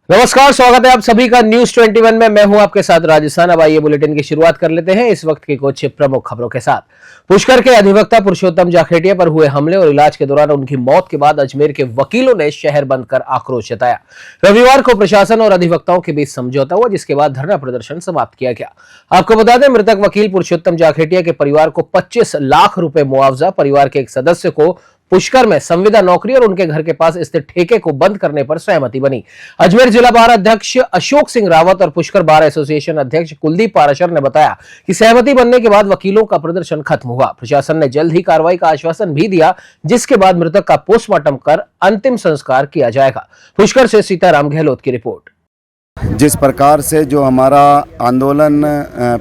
नमस्कार, स्वागत है आप सभी का न्यूज 21 में। मैं हूं आपके साथ राजस्थान। अब आइए बुलेटिन की शुरुआत कर लेते हैं इस वक्त की कुछ प्रमुख खबरों के साथ। पुष्कर के अधिवक्ता पुरुषोत्तम जाखेटिया पर हुए हमले और इलाज के दौरान उनकी मौत के बाद अजमेर के वकीलों ने शहर बंद कर आक्रोश जताया। रविवार को प्रशासन और अधिवक्ताओं के बीच समझौता हुआ, जिसके बाद धरना प्रदर्शन समाप्त किया गया। आपको बता दें, मृतक वकील पुरुषोत्तम जाखेटिया के परिवार को 25 लाख रुपए मुआवजा, परिवार के एक सदस्य को पुष्कर में संविदा नौकरी और उनके घर के पास स्थित ठेके को बंद करने पर सहमति बनी। अजमेर जिला बार अध्यक्ष अशोक सिंह रावत और पुष्कर बार एसोसिएशन अध्यक्ष कुलदीप पाराशर ने बताया कि सहमति बनने के बाद वकीलों का प्रदर्शन खत्म हुआ। प्रशासन ने जल्द ही कार्रवाई का आश्वासन भी दिया, जिसके बाद मृतक का पोस्टमार्टम कर अंतिम संस्कार किया जाएगा। पुष्कर से सीताराम गहलोत की रिपोर्ट। जिस प्रकार से जो हमारा आंदोलन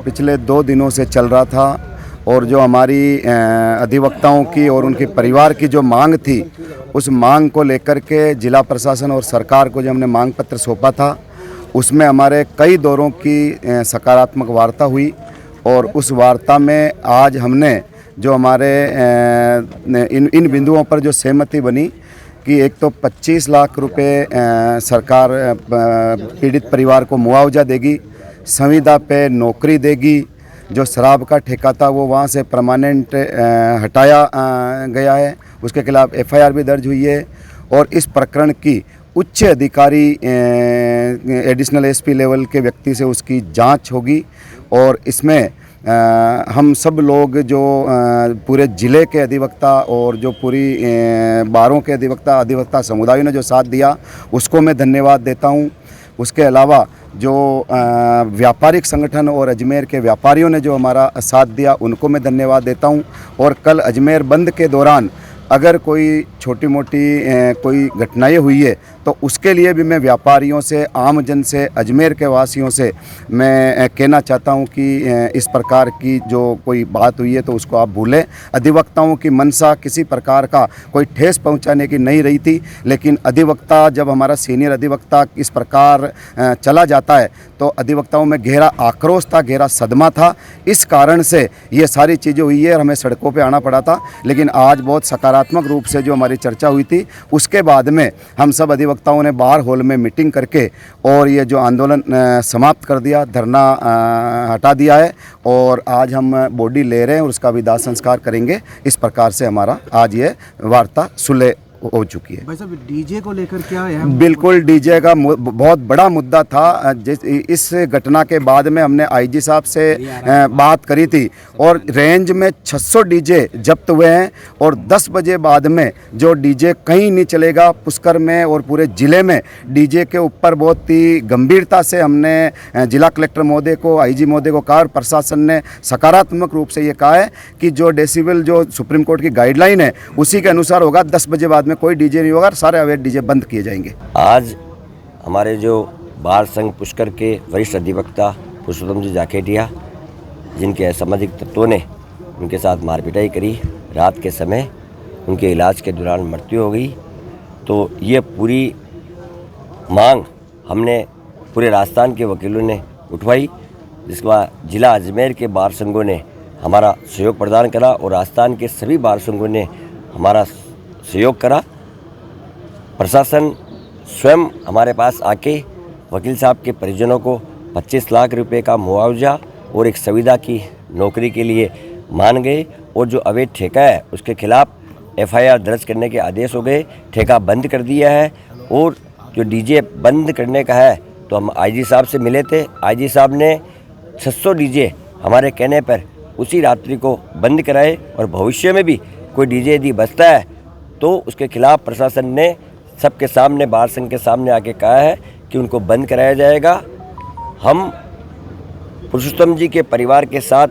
पिछले 2 दिनों से चल रहा था और जो हमारी अधिवक्ताओं की और उनके परिवार की जो मांग थी, उस मांग को लेकर के जिला प्रशासन और सरकार को जो हमने मांग पत्र सौंपा था, उसमें हमारे कई दौरों की सकारात्मक वार्ता हुई। और उस वार्ता में आज हमने जो हमारे इन बिंदुओं पर जो सहमति बनी कि एक तो 25 लाख रुपए सरकार पीड़ित परिवार को मुआवजा देगी, संविदा पे नौकरी देगी, जो शराब का ठेका था वो वहाँ से परमानेंट हटाया गया है, उसके खिलाफ एफआईआर भी दर्ज हुई है। और इस प्रकरण की उच्च अधिकारी एडिशनल एसपी लेवल के व्यक्ति से उसकी जांच होगी। और इसमें हम सब लोग जो पूरे ज़िले के अधिवक्ता और जो पूरी बारों के अधिवक्ता समुदायों ने जो साथ दिया, उसको मैं धन्यवाद देता हूँ। उसके अलावा जो व्यापारिक संगठन और अजमेर के व्यापारियों ने जो हमारा साथ दिया, उनको मैं धन्यवाद देता हूं। और कल अजमेर बंद के दौरान अगर कोई छोटी मोटी कोई घटनाएं हुई है तो उसके लिए भी मैं व्यापारियों से, आम जन से, अजमेर के वासियों से मैं कहना चाहता हूं कि इस प्रकार की जो कोई बात हुई है तो उसको आप भूलें। अधिवक्ताओं की मंशा किसी प्रकार का कोई ठेस पहुंचाने की नहीं रही थी, लेकिन अधिवक्ता जब हमारा सीनियर अधिवक्ता इस प्रकार चला जाता है तो अधिवक्ताओं में गहरा आक्रोश था, गहरा सदमा था। इस कारण से ये सारी चीज़ें हुई है और हमें सड़कों पर आना पड़ा था। लेकिन आज बहुत सकारात्मक रूप से जो हमारी चर्चा हुई थी, उसके बाद में हम सब अधिवक्ताओं ने बार हॉल में मीटिंग करके और ये जो आंदोलन समाप्त कर दिया, धरना हटा दिया है। और आज हम बॉडी ले रहे हैं और उसका विदाह संस्कार करेंगे। इस प्रकार से हमारा आज ये वार्ता सुलह हो चुकी है। भाई साहब, डीजे को लेकर क्या है? बिल्कुल, डीजे का बहुत बड़ा मुद्दा था। इस घटना के बाद में हमने आईजी साहब से बात करी थी और रेंज में 600 डीजे जब्त हुए हैं। और 10 बजे बाद में जो डीजे कहीं नहीं चलेगा पुष्कर में और पूरे ज़िले में। डीजे के ऊपर बहुत ही गंभीरता से हमने जिला कलेक्टर महोदय को, आईजी महोदय को कहा और प्रशासन ने सकारात्मक रूप से ये कहा है कि जो डेसिबल जो सुप्रीम कोर्ट की गाइडलाइन है उसी के अनुसार होगा। 10 बजे बाद में कोई डीजे नहीं होगा, सारे अवैध डीजे बंद किए जाएंगे। आज हमारे जो बार संघ पुष्कर के वरिष्ठ अधिवक्ता पुरुषोत्तम जी जाखेटिया, जिनके असामाजिक तत्वों ने उनके साथ मारपिटाई करी, रात के समय उनके इलाज के दौरान मृत्यु हो गई। तो ये पूरी मांग हमने पूरे राजस्थान के वकीलों ने उठवाई, जिसके बाद जिला अजमेर के बार संघों ने हमारा सहयोग प्रदान करा और राजस्थान के सभी बार संघों ने हमारा सहयोग करा। प्रशासन स्वयं हमारे पास आके वकील साहब के परिजनों को 25 लाख रुपए का मुआवजा और एक संविदा की नौकरी के लिए मान गए। और जो अवैध ठेका है उसके खिलाफ एफआईआर दर्ज करने के आदेश हो गए, ठेका बंद कर दिया है। और जो डीजे बंद करने का है तो हम आईजी साहब से मिले थे, आईजी साहब ने 600 डीजे हमारे कहने पर उसी रात्रि को बंद कराए। और भविष्य में भी कोई डीजे यदि बचता है तो उसके खिलाफ प्रशासन ने सबके सामने, बार संघ के सामने आके कहा है कि उनको बंद कराया जाएगा। हम पुरुषोत्तम जी के परिवार के साथ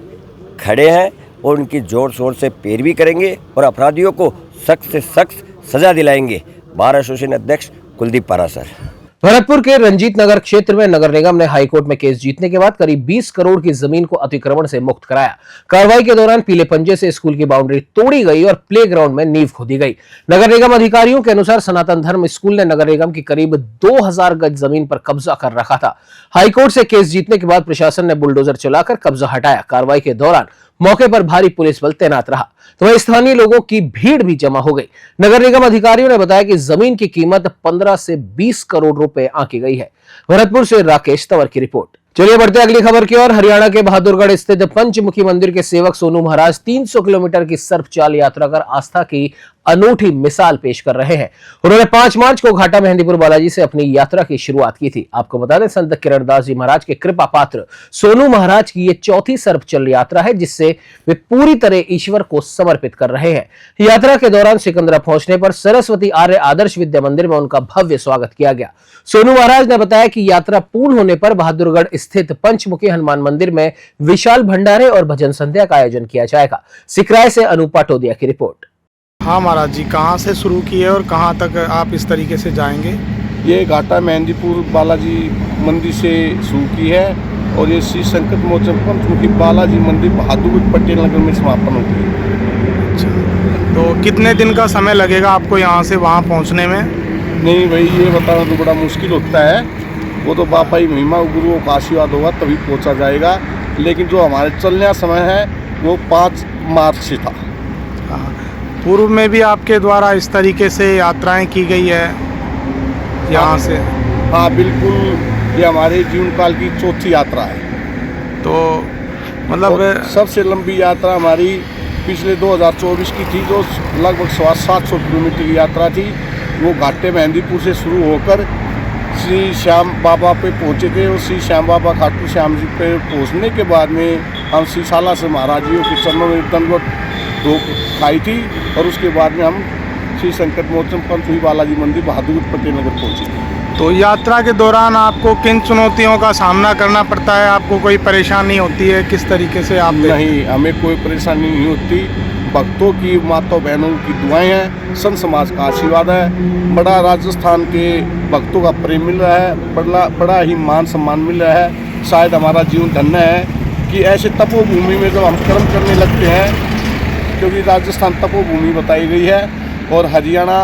खड़े हैं और उनकी जोर शोर से पैरवी करेंगे और अपराधियों को सख्त से सख्त सजा दिलाएंगे। बार एसोसिएशन अध्यक्ष कुलदीप पाराशर। भरतपुर के रंजीत नगर क्षेत्र में नगर निगम ने हाईकोर्ट में केस जीतने के बाद करीब 20 करोड़ की जमीन को अतिक्रमण से मुक्त कराया। कार्रवाई के दौरान पीले पंजे से स्कूल की बाउंड्री तोड़ी गई और प्लेग्राउंड में नींव खोदी गई। नगर निगम अधिकारियों के अनुसार सनातन धर्म स्कूल ने नगर निगम की करीब 2000 गज जमीन पर कब्जा कर रखा था। हाईकोर्ट से केस जीतने के बाद प्रशासन ने बुलडोजर चलाकर कब्जा हटाया। कार्रवाई के दौरान मौके पर भारी पुलिस बल तैनात रहा, तो वहीं स्थानीय लोगों की भीड़ भी जमा हो गई। नगर निगम अधिकारियों ने बताया कि जमीन की कीमत 15 से 20 करोड़ रुपए आंकी गई है। भरतपुर से राकेश तंवर की रिपोर्ट। चलिए बढ़ते अगली खबर की ओर। हरियाणा के बहादुरगढ़ स्थित पंचमुखी मंदिर के सेवक सोनू महाराज 300 किलोमीटर की सर्प चाल यात्रा कर आस्था की अनूठी मिसाल पेश कर रहे हैं। उन्होंने 5 मार्च को घाटा मेहंदीपुर बालाजी से अपनी यात्रा की शुरुआत की थी। आपको बता दें, संत किरणदास जी महाराज के कृपा पात्र सोनू महाराज की ये चौथी सर्प चल यात्रा है, जिससे वे पूरी तरह ईश्वर को समर्पित कर रहे हैं। यात्रा के दौरान सिकंदरा पहुंचने पर सरस्वती आर्य आदर्श विद्या मंदिर में उनका भव्य स्वागत किया गया। सोनू महाराज ने बताया कि यात्रा पूर्ण होने पर बहादुरगढ़ स्थित पंचमुखी हनुमान मंदिर में विशाल भंडारे और भजन संध्या का आयोजन किया जाएगा। सिकराय से अनूप टोदिया की रिपोर्ट। हाँ महाराज जी, कहाँ से शुरू किए और कहाँ तक आप इस तरीके से जाएंगे? ये घाटा मेहंदीपुर बालाजी मंदिर से शुरू की है और ये श्री संकट मोचन पंचमुखी बालाजी मंदिर बहादुरगढ़ पटेल नगर में समापन होती है। अच्छा, तो कितने दिन का समय लगेगा आपको यहाँ से वहाँ पहुँचने में? नहीं भाई, ये बताना तो बड़ा मुश्किल होता है। वो तो बाबा ही महिमा गुरुओं का आशीर्वाद होगा तभी पहुँचा जाएगा। लेकिन जो हमारे चलने का समय है वो 5 मार्च से था। हाँ, पूर्व में भी आपके द्वारा इस तरीके से यात्राएं की गई है यहाँ से? हाँ बिल्कुल, ये हमारे जीवन काल की चौथी यात्रा है। तो मतलब सबसे लंबी यात्रा हमारी पिछले 2024 की थी, जो लगभग 700 किलोमीटर की यात्रा थी। वो घाटे मेहंदीपुर से शुरू होकर श्री श्याम बाबा पे पहुँचे थे और श्री श्याम बाबा खाटू श्याम जी पे पहुँचने के बाद में हम श्रीशाला से महाराज जी के चरणों में दंडवत धूप खाई थी और उसके बाद में हम श्री संकट मोचन पंचमुखी बालाजी मंदिर बहादुरगढ़ पटेल नगर पहुँचे थे। तो यात्रा के दौरान आपको किन चुनौतियों का सामना करना पड़ता है? आपको कोई परेशानी होती है? किस तरीके से आप? नहीं, हमें कोई परेशानी नहीं होती। भक्तों की, माता बहनों की दुआएं हैं, संत समाज का आशीर्वाद है। बड़ा राजस्थान के भक्तों का प्रेम मिल रहा है, बड़ा ही मान सम्मान मिल रहा है। शायद हमारा जीवन धन्य है कि ऐसे तपोभूमि में जब हम कर्म करने लगते हैं, क्योंकि राजस्थान तपोभूमि बताई गई है और हरियाणा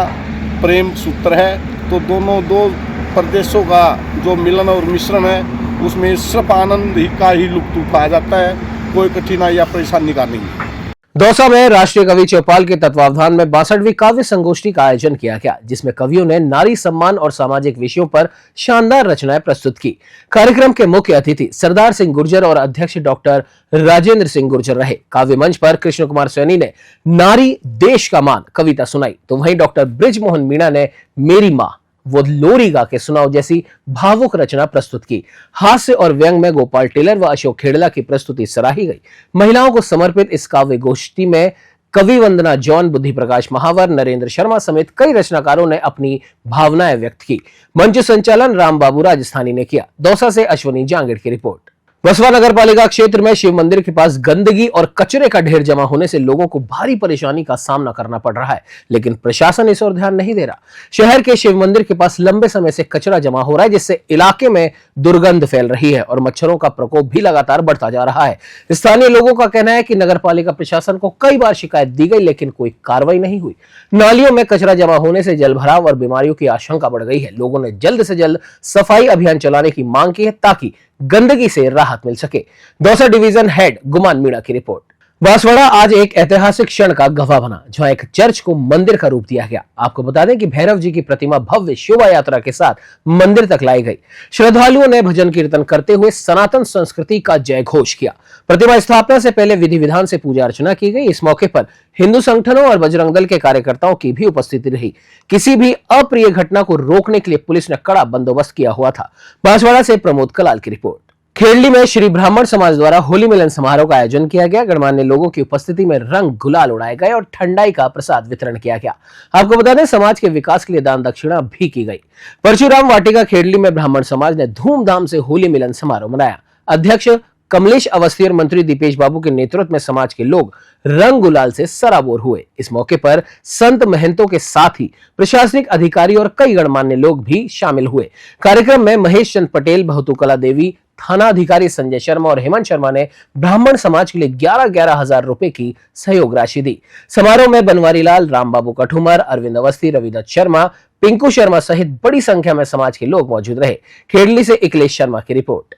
प्रेम सूत्र है, तो दो प्रदेशों का जो मिलन और मिश्रण है उसमें सिर्फ आनंद ही का ही लुत्फ उठाया जाता है। कोई कठिनाई या परेशानी का नहीं। दौसा में राष्ट्रीय कवि चौपाल के तत्वावधान में 62वीं काव्य संगोष्ठी का आयोजन किया गया, जिसमें कवियों ने नारी सम्मान और सामाजिक विषयों पर शानदार रचनाएं प्रस्तुत की। कार्यक्रम के मुख्य अतिथि सरदार सिंह गुर्जर और अध्यक्ष डॉक्टर राजेंद्र सिंह गुर्जर रहे। काव्य मंच पर कृष्ण कुमार सैनी ने नारी देश का मान कविता सुनाई, तो वहीं डॉक्टर ब्रिजमोहन मीणा ने मेरी माँ वो लोरी गा के सुनाओ जैसी भावुक रचना प्रस्तुत की। हास्य और व्यंग में गोपाल टेलर व अशोक खेड़ला की प्रस्तुति सराही गई। महिलाओं को समर्पित इस काव्य गोष्ठी में कवि वंदना जॉन, बुद्धि प्रकाश महावर, नरेंद्र शर्मा समेत कई रचनाकारों ने अपनी भावनाएं व्यक्त की। मंच संचालन राम बाबू राजस्थानी ने किया। दौसा से अश्वनी जांगड़ की रिपोर्ट। बसवा नगर पालिका क्षेत्र में शिव मंदिर के पास गंदगी और कचरे का ढेर जमा होने से लोगों को भारी परेशानी का सामना करना पड़ रहा है, लेकिन प्रशासन इस ओर ध्यान नहीं दे रहा। शहर के शिव मंदिर के पास लंबे समय से कचरा जमा हो रहा है, जिससे इलाके में दुर्गंध फैल रही है और मच्छरों का प्रकोप भी लगातार बढ़ता जा रहा है। स्थानीय लोगों का कहना है कि नगर पालिका प्रशासन को कई बार शिकायत दी गई, लेकिन कोई कार्रवाई नहीं हुई। नालियों में कचरा जमा होने से जलभराव और बीमारियों की आशंका बढ़ गई है। लोगों ने जल्द से जल्द सफाई अभियान चलाने की मांग की है, ताकि गंदगी से राहत मिल सके। दौसा डिवीजन हेड गुमान मीणा की रिपोर्ट। बांसवाड़ा आज एक ऐतिहासिक क्षण का गवाह बना, जहां एक चर्च को मंदिर का रूप दिया गया। आपको बता दें कि भैरव जी की प्रतिमा भव्य शोभा यात्रा के साथ मंदिर तक लाई गई। श्रद्धालुओं ने भजन कीर्तन करते हुए सनातन संस्कृति का जय घोष किया। प्रतिमा स्थापना से पहले विधि विधान से पूजा अर्चना की गई। इस मौके पर हिंदू संगठनों और बजरंग दल के कार्यकर्ताओं की भी उपस्थिति रही। किसी भी अप्रिय घटना को रोकने के लिए पुलिस ने कड़ा बंदोबस्त किया हुआ था। बांसवाड़ा से प्रमोद कलाल की रिपोर्ट। खेड़ली में श्री ब्राह्मण समाज द्वारा होली मिलन समारोह का आयोजन किया गया। गणमान्य लोगों की उपस्थिति में रंग गुलाल उड़ाए गए और ठंडाई का प्रसाद वितरण किया गया। आपको बता दें, समाज के विकास के लिए दान दक्षिणा भी की गई। परशुराम वाटिका खेड़ली में ब्राह्मण समाज ने धूमधाम से होली मिलन समारोह मनाया। अध्यक्ष कमलेश अवस्थी और मंत्री दीपेश बाबू के नेतृत्व में समाज के लोग रंग गुलाल से सराबोर हुए। इस मौके पर संत महंतों के साथ ही प्रशासनिक अधिकारी और कई गणमान्य लोग भी शामिल हुए। कार्यक्रम में महेश चंद पटेल, बहुतू कला देवी, थाना अधिकारी संजय शर्मा और हेमंत शर्मा ने ब्राह्मण समाज के लिए 11,11 हजार रुपए की सहयोग राशि दी। समारोह में बनवारी लाल, राम बाबू कठुमर, अरविंद अवस्थी, रविदत्त शर्मा, पिंकू शर्मा सहित बड़ी संख्या में समाज के लोग मौजूद रहे। खेड़ली से इकलेश शर्मा की रिपोर्ट।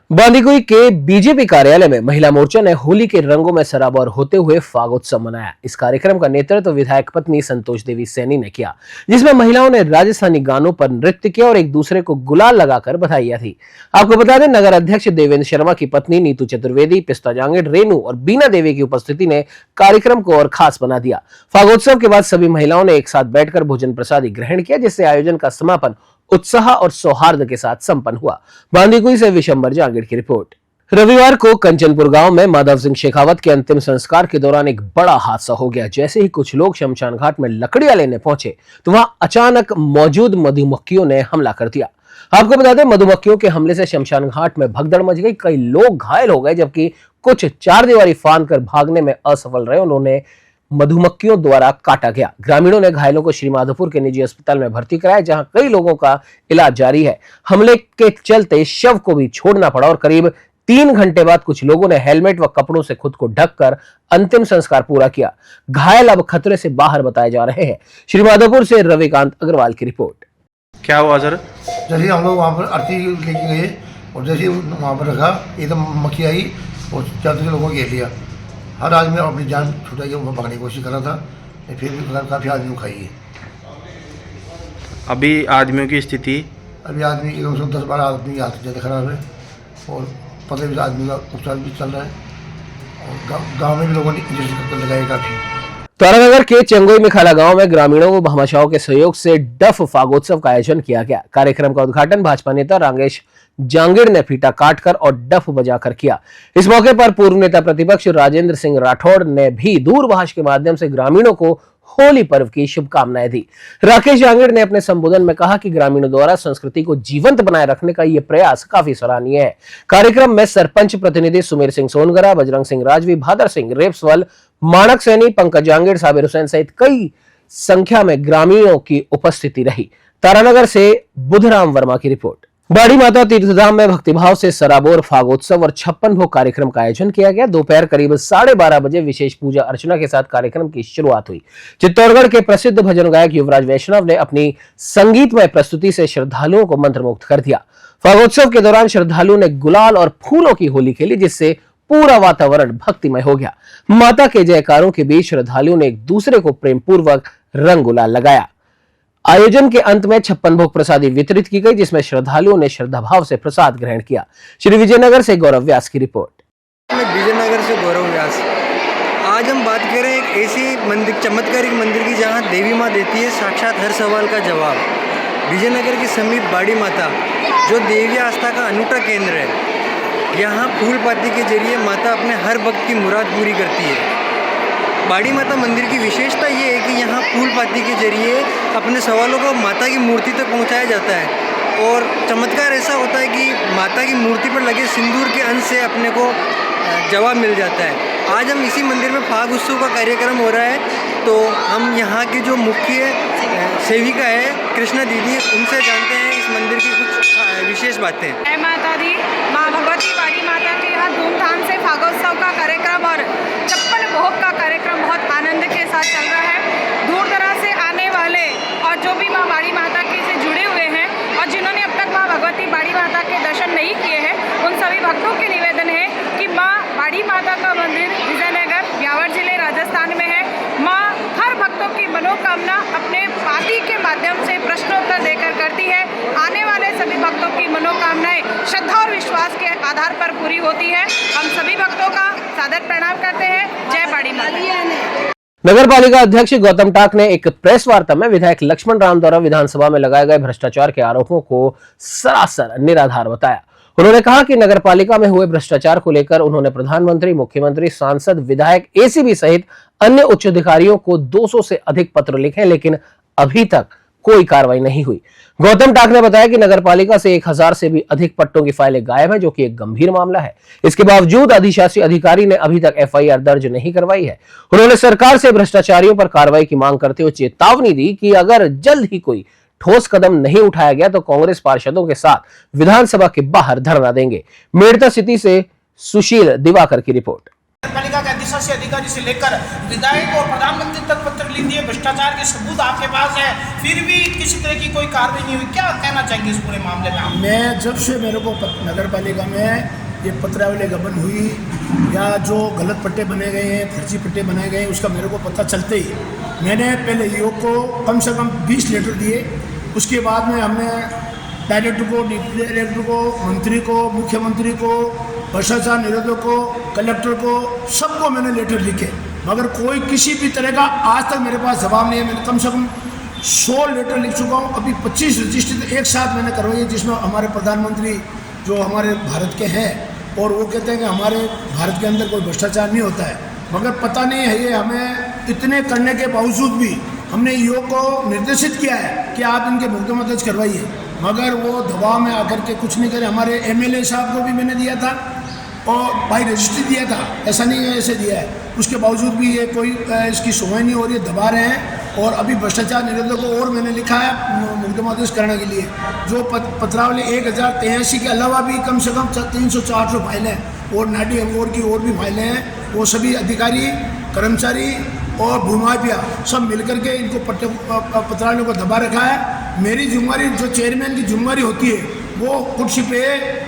बांदीकुई के बीजेपी कार्यालय में महिला मोर्चा ने होली के रंगों में सराबोर होते हुए फागोत्सव मनाया। इस कार्यक्रम का नेतृत्व विधायक पत्नी संतोष देवी सैनी ने किया, जिसमें महिलाओं ने राजस्थानी गानों पर नृत्य किया और एक दूसरे को गुलाल लगाकर बधाइयां दी। आपको बता दें, नगर अध्यक्ष देवेंद्र शर्मा की पत्नी नीतू चतुर्वेदी, पिस्ता जांगिड़, रेनू और बीना देवी की उपस्थिति ने कार्यक्रम को और खास बना दिया। फागोत्सव के बाद सभी महिलाओं ने एक साथ बैठकर भोजन प्रसादी ग्रहण किया, जिससे आयोजन का समापन उत्साह और सौहार्द के साथ संपन्न हुआ। बांदीकुई से विशंबर जांगिड़ की रिपोर्ट। रविवार को कंचनपुर गांव में माधव सिंह शेखावत के अंतिम संस्कार के दौरान एक बड़ा हादसा हो गया। जैसे ही कुछ लोग शमशान घाट में लकड़ियां लेने पहुंचे तो वहां अचानक मौजूद मधुमक्खियों ने हमला कर दिया। आपको बता दें, मधुमक्खियों के हमले से शमशान घाट में भगदड़ मच गई। कई लोग घायल हो गए, जबकि कुछ चारदीवारी फांद कर भागने में असफल रहे। उन्होंने मधुमक्खियों द्वारा काटा गया। ग्रामीणों ने घायलों को श्रीमाधोपुर के निजी अस्पताल में भर्ती कराया, जहां कई लोगों का इलाज जारी है। हमले के चलते शव को भी छोड़ना पड़ा और करीब 3 घंटे बाद कुछ लोगों ने हेलमेट व कपड़ों से खुद को ढककर अंतिम संस्कार पूरा किया। घायल अब खतरे से बाहर बताए जा रहे हैं। श्रीमाधोपुर से रविकांत अग्रवाल की रिपोर्ट। क्या हुआ सर? जैसे हम लोग वहाँ पर आरती लेके गए और जैसे वहाँ पर रखा, एकदम मक्खी आई और 4 लोगों को घेर लिया। हर आदमी अपनी जान छुटाई के भागने की कोशिश कर रहा था, फिर भी काफ़ी आदमी को खाई है। अभी आदमियों की स्थिति? अभी आदमी की 10-12 आदमी की हालत ज़्यादा खराब है और 15-20 आदमी का उपचार भी चल रहा है और गाँव में भी लोगों ने इंजेक्शन लगाए काफ़ी। तारानगर के चंगोई में खाला गांव में ग्रामीणों व भामाशाहों के सहयोग से डफ फागोत्सव का आयोजन किया गया। कार्यक्रम का उद्घाटन भाजपा नेता रांगेश जांगिड़ ने फीता काटकर और डफ बजाकर किया। इस मौके पर पूर्व नेता प्रतिपक्ष राजेंद्र सिंह राठौड़ ने भी दूरभाष के माध्यम से ग्रामीणों को होली पर्व की शुभकामनाएं दी। राकेश जांगिड़ ने अपने संबोधन में कहा कि ग्रामीणों द्वारा संस्कृति को जीवंत बनाए रखने का यह प्रयास काफी सराहनीय है। कार्यक्रम में सरपंच प्रतिनिधि सुमेर सिंह सोनगरा, बजरंग सिंह राजवी, भादर सिंह रेपसवाल, माणक सैनी, पंकज जांगिड़, साबिर हुसैन सहित कई संख्या में ग्रामीणों की उपस्थिति रही। तारानगर से बुधराम वर्मा की रिपोर्ट। बाड़ी माता तीर्थधाम में भक्तिभाव से सराबोर फागोत्सव और 56 भोग कार्यक्रम का आयोजन किया गया। दोपहर करीब 12:30 बजे विशेष पूजा अर्चना के साथ कार्यक्रम की शुरुआत हुई। चित्तौड़गढ़ के प्रसिद्ध भजन गायक युवराज वैष्णव ने अपनी संगीतमय प्रस्तुति से श्रद्धालुओं को मंत्रमुग्ध कर दिया। फागोत्सव के दौरान श्रद्धालुओं ने गुलाल और फूलों की होली खेली, जिससे पूरा वातावरण भक्तिमय हो गया। माता के जयकारों के बीच श्रद्धालुओं ने एक दूसरे को प्रेम पूर्वक रंग गुलाल लगाया। आयोजन के अंत में 56 भोग प्रसादी वितरित की गई, जिसमें श्रद्धालुओं ने श्रद्धाभाव से प्रसाद ग्रहण किया। श्री विजयनगर से गौरव व्यास की रिपोर्ट। विजयनगर से गौरव व्यास। आज हम बात करें एक ऐसी मंदिर, चमत्कारिक मंदिर की, जहां देवी माँ देती है साक्षात हर सवाल का जवाब। विजयनगर के समीप बाड़ी माता, जो देवी आस्था का अनूठा केंद्र है, यहाँ फूल पाती के जरिए माता अपने हर भक्त की मुराद पूरी करती है। बाड़ी माता मंदिर की विशेषता ये है कि यहाँ फूल पाती के जरिए अपने सवालों को माता की मूर्ति तक पहुँचाया जाता है और चमत्कार ऐसा होता है कि माता की मूर्ति पर लगे सिंदूर के अंश से अपने को जवाब मिल जाता है। आज हम इसी मंदिर में फाग उत्सव का कार्यक्रम हो रहा है, तो हम यहाँ की जो मुख्य सेविका है कृष्णा दीदी, उनसे जानते हैं इस मंदिर की कुछ विशेष बातें। जय माता दी। माँ भगवती बाड़ी माता के यहाँ धूमधाम से फागोत्सव का कार्यक्रम और 56 भोग का कार्यक्रम बहुत आनंद के साथ चल रहा है। दूर दराज से आने वाले और जो भी माँ बाड़ी माता के से जुड़े हुए हैं और जिन्होंने अब तक माँ भगवती बाड़ी माता के दर्शन नहीं किए हैं, उन सभी भक्तों के निवेदन है कि माँ बाड़ी माता का मंदिर विजयनगर, ब्यावर जिले, राजस्थान में है। माँ हर भक्तों की मनोकामना अपने पाती के माध्यम से प्रश्नोत्तर देकर करती है। आने वाले सभी भक्तों की मनोकामनाएं श्रद्धा और विश्वास के आधार पर पूरी होती है। हम सभी भक्तों का सादर प्रणाम करते हैं। जय बाड़ी माता। नगर पालिका अध्यक्ष गौतम टाक ने एक प्रेस वार्ता में विधायक लक्ष्मण राम द्वारा विधानसभा में लगाए गए भ्रष्टाचार के आरोपों को सरासर निराधार बताया। उन्होंने कहा कि नगर पालिका में हुए भ्रष्टाचार को लेकर उन्होंने प्रधानमंत्री, मुख्यमंत्री, सांसद, विधायक, एसीबी सहित अन्य उच्च अधिकारियों को 200 से अधिक पत्र लिखे, लेकिन अभी तक कोई कार्रवाई नहीं हुई। गौतम टाक ने बताया कि नगर पालिका से 1000 से भी अधिक पट्टों की फाइलें गायब हैं, जो कि एक गंभीर मामला है। इसके बावजूद अधिशासी अधिकारी ने अभी तक एफआईआर दर्ज नहीं करवाई है। उन्होंने सरकार से भ्रष्टाचारियों पर कार्रवाई की मांग करते हुए चेतावनी दी कि अगर जल्द ही कोई ठोस कदम नहीं उठाया गया तो कांग्रेस पार्षदों के साथ विधानसभा के बाहर धरना देंगे। मेड़ता सिटी से सुशील दिवाकर की रिपोर्ट। प्रशासकीय अधिकारी से लेकर विधायक और प्रधानमंत्री तक पत्र लिख दिए, भ्रष्टाचार के सबूत आपके पास है, फिर भी किसी तरह की कोई कार्रवाई नहीं हुई। क्या कहना चाहेंगे इस पूरे मामले में आप? मैं जब से मेरे को नगर पालिका में ये पत्रावली गबन हुई या जो गलत पट्टे बने गए हैं, फर्जी पट्टे बनाए गए हैं, उसका मेरे को पता चलते ही मैंने पहले योग को कम से कम 20 लेटर दिए। उसके बाद में हमने डायरेक्टर को, डिप्टी डायरेक्टर को, मंत्री को, मुख्यमंत्री को, भ्रष्टाचार निरोधक को, कलेक्टर को, सबको मैंने लेटर लिखे, मगर कोई किसी भी तरह का आज तक मेरे पास जवाब नहीं है। मैंने कम से कम 100 लेटर लिख चुका हूँ। अभी 25 रजिस्ट्री एक साथ मैंने करवाई है, जिसमें हमारे प्रधानमंत्री जो हमारे भारत के हैं और वो कहते हैं कि हमारे भारत के अंदर कोई भ्रष्टाचार नहीं होता है, मगर पता नहीं है ये हमें इतने करने के बावजूद भी हमने योग को निर्देशित किया है कि आप इनके मुकदमा दर्ज करवाइए, मगर वो दबाव में आकर के कुछ नहीं करे। हमारे एमएलए साहब को भी मैंने दिया था और बाई रजिस्ट्री दिया था, ऐसा नहीं है ऐसे दिया है, उसके बावजूद भी ये कोई इसकी सुनवाई नहीं हो रही है, दबा रहे हैं। और अभी भ्रष्टाचार निरोधक को और मैंने लिखा है मुकदमा दर्ज करने के लिए, जो पत्रावली 1083 के अलावा भी कम से कम 300-400 फाइलें हैं और नाडी अंगोर की और भी फाइलें हैं। वो सभी अधिकारी, कर्मचारी और भूमाफिया सब मिलकर के इनको पत्रावलियों को दबा रखा है। मेरी जिम्मेवारी, जो चेयरमैन की जिम्मेवारी होती है, वो कुर्सी पे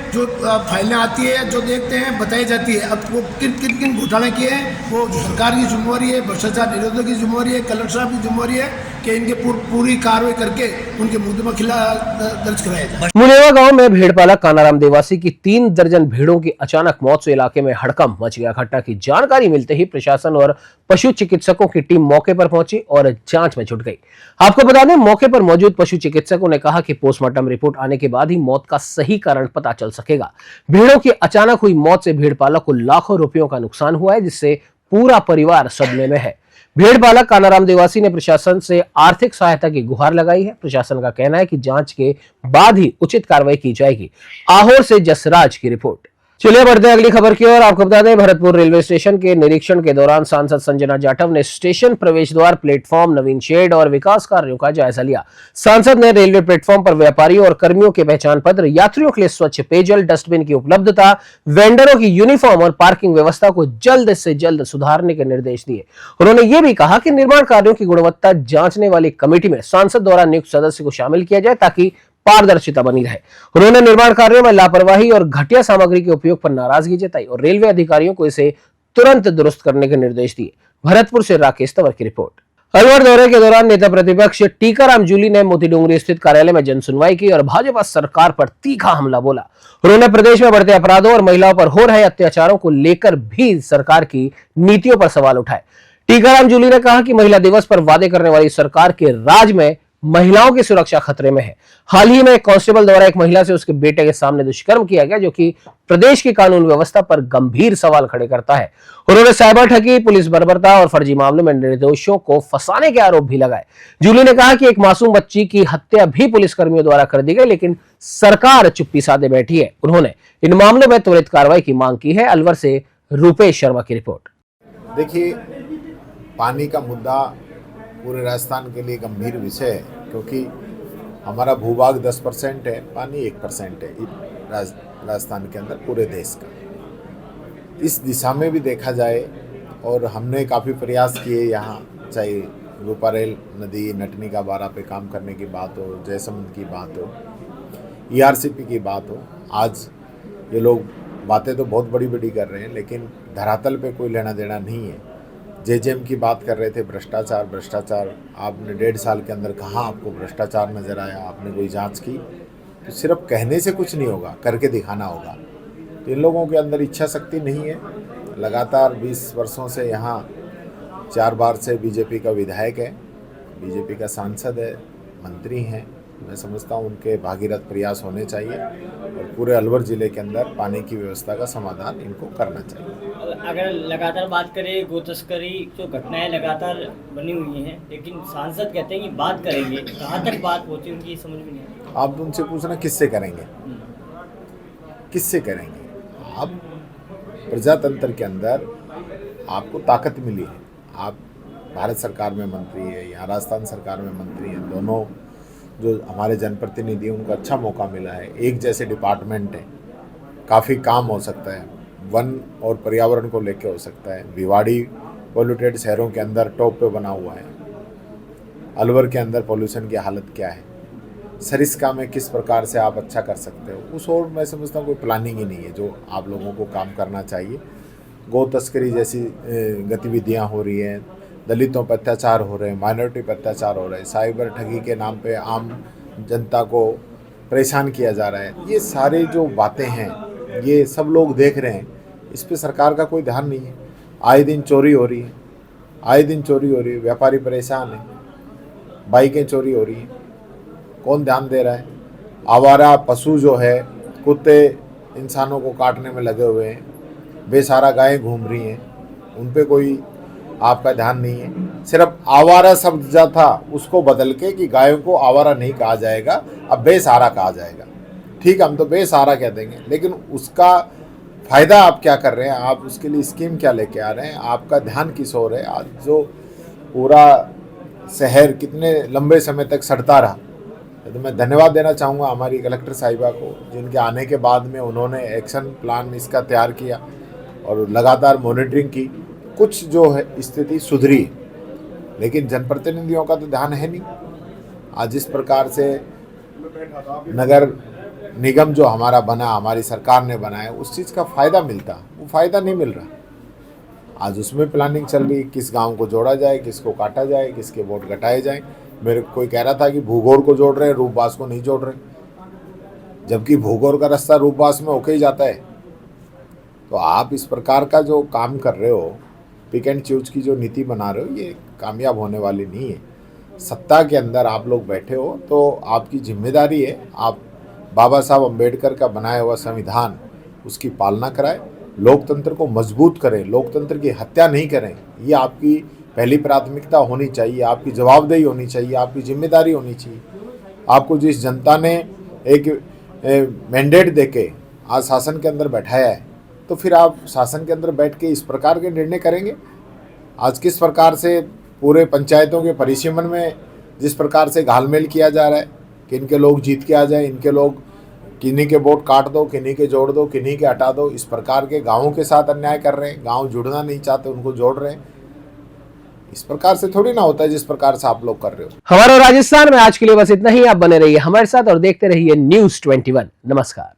जो फाइलें आती है, जो देखते हैं, बताई जाती है। अब वो किन घोटाले किए हैं, वो सरकार की जिम्मेवारी है, भ्रष्टाचार निरोधक की जिम्मेवारी है, कलेक्टर साहब की जिम्मेवारी है कि इनके पूरी कार्रवाई करके उनके मुकदमा खिलाफ दर्ज कराया जाए। मुनेवा गांव में भेड़पाला कानाराम देवासी की 3 दर्जन भेड़ों की अचानक मौत से इलाके में हड़कंप मच गया। घटना की जानकारी मिलते ही प्रशासन और पशु चिकित्सकों की टीम मौके पर पहुंची और जांच में जुट गई। आपको बता दें, मौके पर मौजूद पशु चिकित्सकों ने कहा कि पोस्टमार्टम रिपोर्ट आने के बाद ही मौत का सही कारण पता चल सकेगा। भेड़ों की अचानक हुई मौत से भेड़पालक को लाखों रुपयों का नुकसान हुआ है, जिससे पूरा परिवार सदमे में है। भेड़पालक कानाराम देवासी ने प्रशासन से आर्थिक सहायता की गुहार लगाई है। प्रशासन का कहना है कि जांच के बाद ही उचित कार्रवाई की जाएगी। आहोर से जसराज की रिपोर्ट। चलिए बढ़ते हैं अगली खबर की ओर। आपको बता दें, भरतपुर रेलवे स्टेशन के निरीक्षण के दौरान सांसद संजना जाटव ने स्टेशन प्रवेश द्वार, प्लेटफॉर्म, नवीन शेड और विकास कार्यों का जायजा लिया। सांसद ने रेलवे प्लेटफॉर्म पर व्यापारियों और कर्मियों के पहचान पत्र, यात्रियों के लिए स्वच्छ पेयजल, डस्टबिन की उपलब्धता, वेंडरों की यूनिफॉर्म और पार्किंग व्यवस्था को जल्द से जल्द सुधारने के निर्देश दिए। उन्होंने ये भी कहा कि निर्माण कार्यों की गुणवत्ता जांचने वाली कमेटी में सांसद द्वारा नियुक्त सदस्य को शामिल किया जाए ताकि पारदर्शिता बनी रहे। उन्होंने निर्माण कार्यों में लापरवाही और घटिया सामग्री के उपयोग पर नाराजगी जताई और रेलवे अधिकारियों को इसे तुरंत दुरुस्त करने के निर्देश दिए। भरतपुर से राकेश तंवर की रिपोर्ट। अलवर दौरे के दौरान नेता प्रतिपक्ष टीकाराम जूली ने मोतीडूंगरी स्थित कार्यालय में जनसुनवाई की और भाजपा सरकार पर तीखा हमला बोला। उन्होंने प्रदेश में बढ़ते अपराधों और महिलाओं पर हो रहे अत्याचारों को लेकर भी सरकार की नीतियों पर सवाल उठाए। टीकाराम जूली ने कहा कि महिला दिवस पर वादे करने वाली सरकार के राज में महिलाओं की सुरक्षा खतरे में है। हाल ही में एक कांस्टेबल द्वारा एक महिला से उसके बेटे के सामने दुष्कर्म किया गया, जो कि प्रदेश की कानून व्यवस्था पर गंभीर सवाल खड़े करता है। उन्होंने साइबर ठगी, पुलिस बर्बरता और फर्जी मामलों में निर्दोषों को फंसाने के आरोप भी लगाए। जूली ने कहा कि एक मासूम बच्ची की हत्या भी पुलिसकर्मियों द्वारा कर दी गई, लेकिन सरकार चुप्पी साधे बैठी है। उन्होंने इन मामलों में त्वरित कार्रवाई की मांग की है। अलवर से रूपेश शर्मा की रिपोर्ट। देखिए, पानी का मुद्दा पूरे राजस्थान के लिए गंभीर विषय है, क्योंकि हमारा भूभाग 10% है, पानी 1% है राजस्थान के अंदर पूरे देश का। इस दिशा में भी देखा जाए और हमने काफ़ी प्रयास किए यहाँ, चाहे रूपारेल नदी, नटनी का बारा पे काम करने की बात हो, जयसमंद की बात हो, ERCP की बात हो। आज ये लोग बातें तो बहुत बड़ी बड़ी कर रहे हैं, लेकिन धरातल पे कोई लेना देना नहीं है। JJM की बात कर रहे थे, भ्रष्टाचार। आपने 1.5 साल के अंदर कहाँ आपको भ्रष्टाचार नज़र आया? आपने कोई जांच की? तो सिर्फ कहने से कुछ नहीं होगा, करके दिखाना होगा। तो इन लोगों के अंदर इच्छा शक्ति नहीं है। लगातार 20 वर्षों से यहाँ 4 बार से बीजेपी का विधायक है, बीजेपी का सांसद है, मंत्री हैं। मैं समझता हूँ उनके भागीरथ प्रयास होने चाहिए और पूरे अलवर ज़िले के अंदर पानी की व्यवस्था का समाधान इनको करना चाहिए। अगर लगातार बात करें, गो तस्करी जो घटनाएं लगातार बनी हुई हैं, लेकिन सांसद कहते हैं कि बात करेंगे, कहाँ तक बात होती है उनकी समझ में नहीं आती। आप उनसे पूछना किससे करेंगे, किससे करेंगे? अब प्रजातंत्र के अंदर आपको ताकत मिली है, आप भारत सरकार में मंत्री है, यहाँ राजस्थान सरकार में मंत्री हैं, दोनों जो हमारे जनप्रतिनिधि उनको अच्छा मौका मिला है। एक जैसे डिपार्टमेंट है, काफ़ी काम हो सकता है। वन और पर्यावरण को लेकर हो सकता है। भिवाड़ी पोल्यूटेड शहरों के अंदर टॉप पे बना हुआ है। अलवर के अंदर पोल्यूशन की हालत क्या है, सरिस्का में किस प्रकार से आप अच्छा कर सकते हो, उस और मैं समझता हूँ कोई प्लानिंग ही नहीं है जो आप लोगों को काम करना चाहिए। गौ तस्करी जैसी गतिविधियाँ हो रही हैं, दलितों पर अत्याचार हो रहे हैं, माइनॉरिटी पर अत्याचार हो रहे हैं, साइबर ठगी के नाम पे आम जनता को परेशान किया जा रहा है। ये सारी जो बातें हैं ये सब लोग देख रहे हैं, इस पे सरकार का कोई ध्यान नहीं है। आए दिन चोरी हो रही है, आए दिन चोरी हो रही है, व्यापारी परेशान है, बाइकें चोरी हो रही हैं, कौन ध्यान दे रहा है? आवारा पशु जो है, कुत्ते इंसानों को काटने में लगे हुए हैं, बेसहारा गायें घूम रही हैं, उन पे कोई आपका ध्यान नहीं है। सिर्फ आवारा शब्द जो था उसको बदल के कि गायों को आवारा नहीं कहा जाएगा, अब बेसहारा कहा जाएगा। ठीक, हम तो बेसहारा कह देंगे, लेकिन उसका फ़ायदा आप क्या कर रहे हैं? आप उसके लिए स्कीम क्या लेके आ रहे हैं? आपका ध्यान किस ओर है? आज जो पूरा शहर कितने लंबे समय तक सड़ता रहा, तो मैं धन्यवाद देना चाहूँगा हमारी कलेक्टर साहिबा को, जिनके आने के बाद में उन्होंने एक्शन प्लान इसका तैयार किया और लगातार मॉनिटरिंग की। कुछ जो है स्थिति सुधरी, लेकिन जनप्रतिनिधियों का तो ध्यान है नहीं। आज जिस प्रकार से नगर निगम जो हमारा बना, हमारी सरकार ने बनाया, उस चीज़ का फ़ायदा मिलता, वो फ़ायदा नहीं मिल रहा। आज उसमें प्लानिंग चल रही, किस गांव को जोड़ा जाए, किसको काटा जाए, किसके वोट घटाए जाए। मेरे कोई कह रहा था कि भूगोर को जोड़ रहे हैं, रूपबास को नहीं जोड़ रहे, जबकि भूगोर का रास्ता रूपबास में होके ही जाता है। तो आप इस प्रकार का जो काम कर रहे हो, पिक एंड चूज की जो नीति बना रहे हो, ये कामयाब होने वाली नहीं है। सत्ता के अंदर आप लोग बैठे हो तो आपकी जिम्मेदारी है, आप बाबा साहब अम्बेडकर का बनाया हुआ संविधान उसकी पालना कराएं, लोकतंत्र को मजबूत करें, लोकतंत्र की हत्या नहीं करें। ये आपकी पहली प्राथमिकता होनी चाहिए, आपकी जवाबदेही होनी चाहिए, आपकी जिम्मेदारी होनी चाहिए। आपको जिस जनता ने एक मैंडेट देके आज शासन के अंदर बैठाया है, तो फिर आप शासन के अंदर बैठ के इस प्रकार के निर्णय करेंगे। आज किस प्रकार से पूरे पंचायतों के परिसीमन में जिस प्रकार से घालमेल किया जा रहा है कि इनके लोग जीत के आ जाए, इनके लोग किन्हीं के वोट काट दो, किन्हीं के जोड़ दो, किन्हीं के हटा दो, इस प्रकार के गाँवों के साथ अन्याय कर रहे हैं। गाँव जुड़ना नहीं चाहते, उनको जोड़ रहे हैं। इस प्रकार से थोड़ी ना होता है जिस प्रकार से आप लोग कर रहे हो। हमारे राजस्थान में आज के लिए बस इतना ही। आप बने रहिए हमारे साथ और देखते रहिए News 21। नमस्कार।